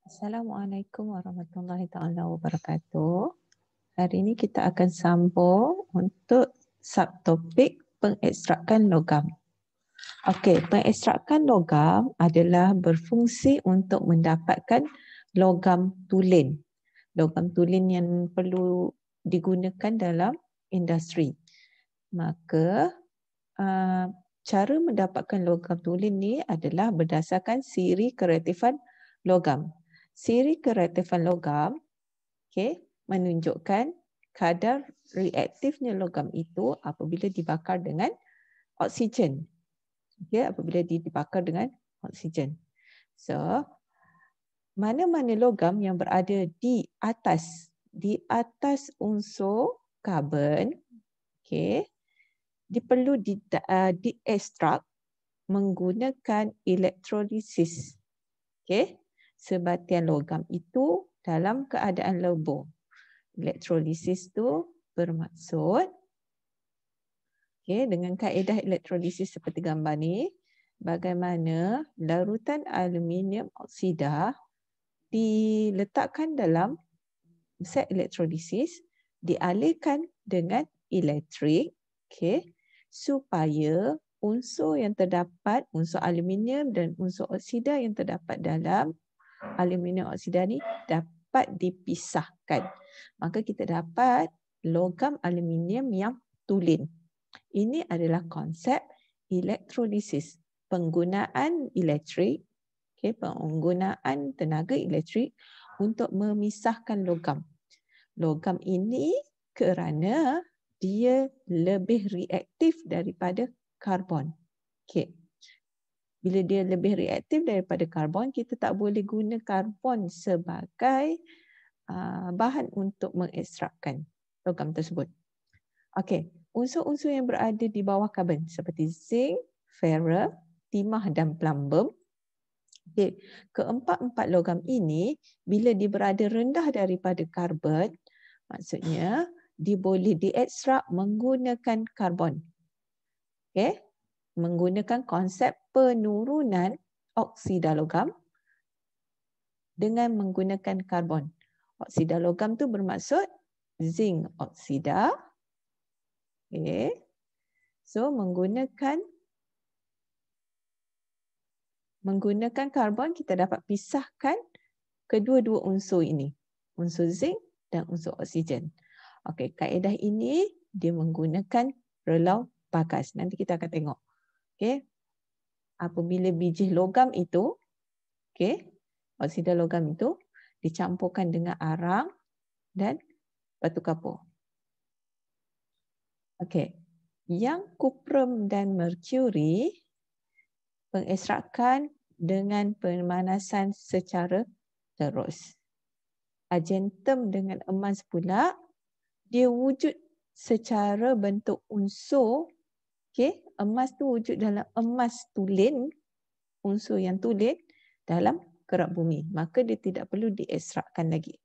Assalamualaikum warahmatullahi taala wabarakatuh. Hari ini kita akan sambung untuk subtopik pengekstrakan logam. Okey, pengekstrakan logam adalah berfungsi untuk mendapatkan logam tulen. Logam tulen yang perlu digunakan dalam industri. Maka cara mendapatkan logam tulen ni adalah berdasarkan siri kereaktifan logam. Siri kereaktifan logam menunjukkan kadar reaktifnya logam itu apabila dibakar dengan oksigen. Apabila dibakar dengan oksigen. So, mana-mana logam yang berada di atas unsur karbon, perlu diekstrak menggunakan elektrolisis. Sebatian logam itu dalam keadaan lebur. Elektrolisis itu bermaksud dengan kaedah elektrolisis seperti gambar ni, bagaimana larutan aluminium oksida diletakkan dalam set elektrolisis, dialirkan dengan elektrik, supaya unsur yang terdapat, unsur aluminium dan unsur oksida yang terdapat dalam aluminium oksida ni dapat dipisahkan. Maka kita dapat logam aluminium yang tulen. Ini adalah konsep elektrolisis. Penggunaan elektrik, penggunaan tenaga elektrik untuk memisahkan logam. Logam ini kerana dia lebih reaktif daripada karbon. Bila dia lebih reaktif daripada karbon, kita tak boleh guna karbon sebagai bahan untuk mengekstrakkan logam tersebut. Okey, unsur-unsur yang berada di bawah karbon seperti zinc, ferrum, timah dan plumbum. Keempat-empat logam ini bila dia berada rendah daripada karbon, maksudnya dia boleh diekstrak menggunakan karbon. Menggunakan konsep penurunan oksida logam dengan menggunakan karbon. Oksida logam tu bermaksud zinc oksida. So menggunakan karbon kita dapat pisahkan kedua-dua unsur ini. Unsur zinc dan unsur oksigen. Okey, kaedah ini dia menggunakan relau bagas. Nanti kita akan tengok. Apabila biji logam itu, oksida logam itu dicampurkan dengan arang dan batu kapur. Yang kuprum dan merkuri pengekstrakan dengan pemanasan secara terus. Argentum dengan emas pula dia wujud secara bentuk unsur. Emas tu wujud dalam emas tulen, unsur yang tulen dalam kerak bumi. Maka dia tidak perlu diekstrakkan lagi.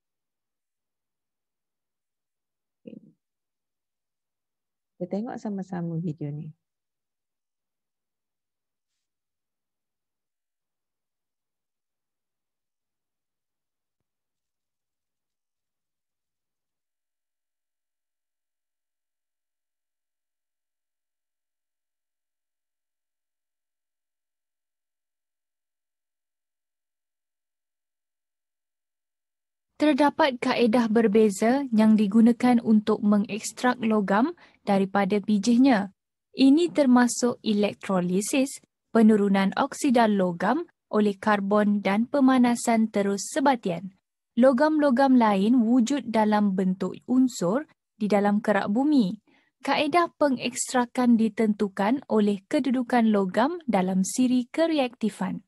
Kita tengok sama-sama video ni. Terdapat kaedah berbeza yang digunakan untuk mengekstrak logam daripada bijihnya. Ini termasuk elektrolisis, penurunan oksida logam oleh karbon dan pemanasan terus sebatian. Logam-logam lain wujud dalam bentuk unsur di dalam kerak bumi. Kaedah pengekstrakan ditentukan oleh kedudukan logam dalam siri kereaktifan.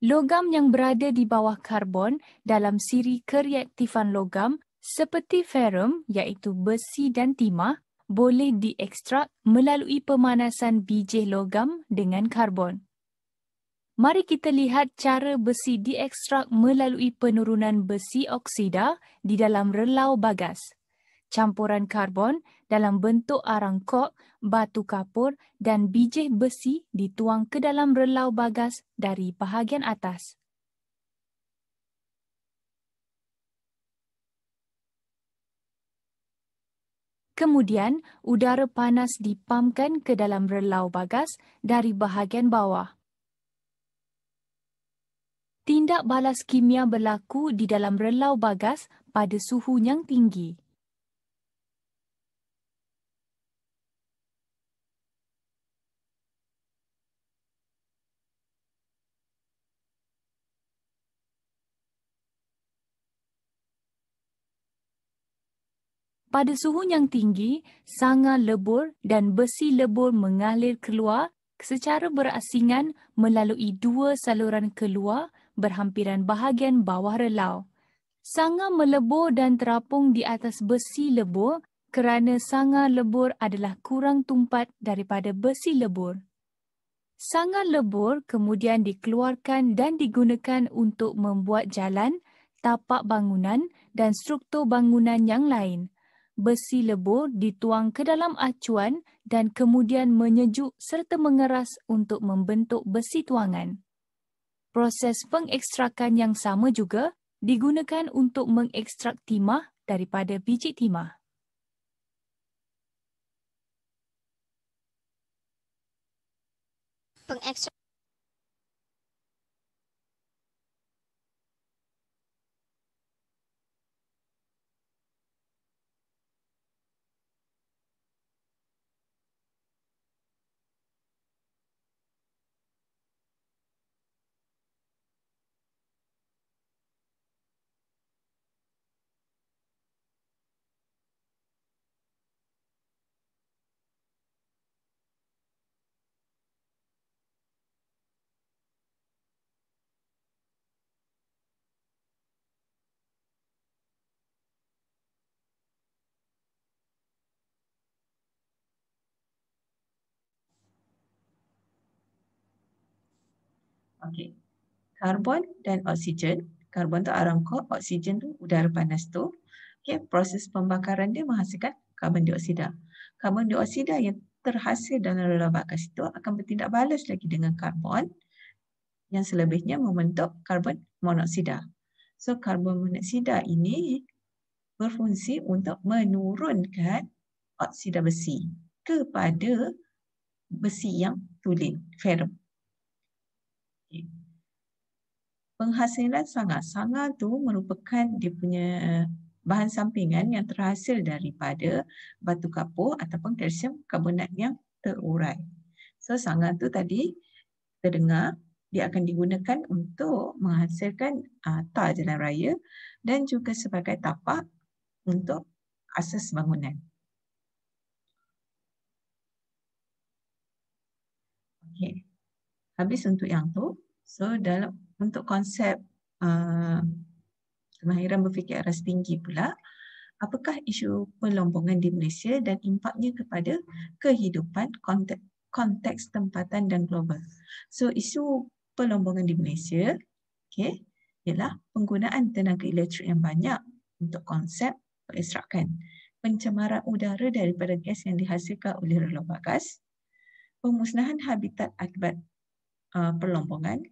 Logam yang berada di bawah karbon dalam siri kereaktifan logam seperti ferrum iaitu besi dan timah boleh diekstrak melalui pemanasan bijih logam dengan karbon. Mari kita lihat cara besi diekstrak melalui penurunan besi oksida di dalam relau bagas. Campuran karbon dalam bentuk arang kok, batu kapur dan bijih besi dituang ke dalam relau bagas dari bahagian atas. Kemudian, udara panas dipamkan ke dalam relau bagas dari bahagian bawah. Tindak balas kimia berlaku di dalam relau bagas pada suhu yang tinggi. Pada suhu yang tinggi, sanga lebur dan besi lebur mengalir keluar secara berasingan melalui dua saluran keluar berhampiran bahagian bawah relau. Sanga melebur dan terapung di atas besi lebur kerana sanga lebur adalah kurang tumpat daripada besi lebur. Sanga lebur kemudian dikeluarkan dan digunakan untuk membuat jalan, tapak bangunan dan struktur bangunan yang lain. Besi lebur dituang ke dalam acuan dan kemudian menyejuk serta mengeras untuk membentuk besi tuangan. Proses pengekstrakan yang sama juga digunakan untuk mengekstrak timah daripada biji timah. Pengekstrak Okey. Karbon dan oksigen. Karbon tu aram kok, oksigen tu udara panas tu. Okey, proses pembakaran dia menghasilkan karbon dioksida. Karbon dioksida yang terhasil dalam relau bagas itu akan bertindak balas lagi dengan karbon yang selebihnya membentuk karbon monoksida. So, karbon monoksida ini berfungsi untuk menurunkan oksida besi kepada besi yang tulen, ferrum. Okay. Penghasilan sanga. Sanga tu merupakan dia punya bahan sampingan yang terhasil daripada batu kapur ataupun kalsium karbonat yang terurai. So, sanga tu tadi kita dengar dia akan digunakan untuk menghasilkan tar jalan raya dan juga sebagai tapak untuk asas bangunan. Okey. Habis untuk yang tu. So, untuk konsep kemahiran berfikir aras tinggi pula, apakah isu pelombongan di Malaysia dan impaknya kepada kehidupan konteks tempatan dan global. So, isu pelombongan di Malaysia ialah penggunaan tenaga elektrik yang banyak untuk konsep pengekstrakan, pencemaran udara daripada gas yang dihasilkan oleh relau bagas, pemusnahan habitat akibat pelombongan,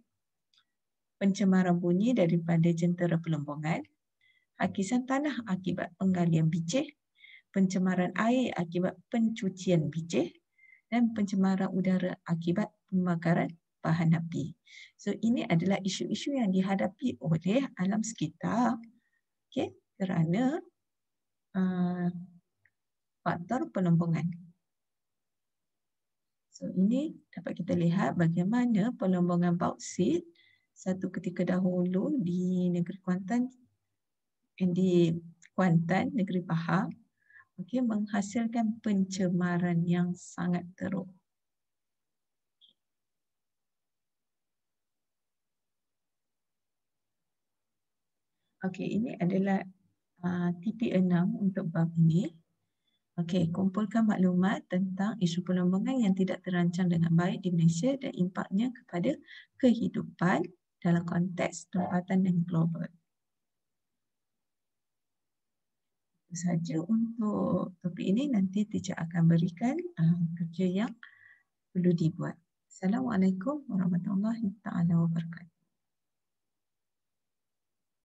pencemaran bunyi daripada jentera pelombongan, hakisan tanah akibat penggalian biji, pencemaran air akibat pencucian biji, dan pencemaran udara akibat pembakaran bahan api. So, ini adalah isu-isu yang dihadapi oleh alam sekitar kerana faktor pelombongan. So, ini dapat kita lihat bagaimana pelombongan bauksit satu ketika dahulu di negeri Kuantan, negeri Pahang, menghasilkan pencemaran yang sangat teruk. Ini adalah TP6 untuk bab ini. Kumpulkan maklumat tentang isu pelombongan yang tidak terancang dengan baik di Malaysia dan impaknya kepada kehidupan dalam konteks tempatan dan global. Itu saja untuk topik ini. Nanti teacher akan berikan kerja yang perlu dibuat. Assalamualaikum warahmatullahi wabarakatuh.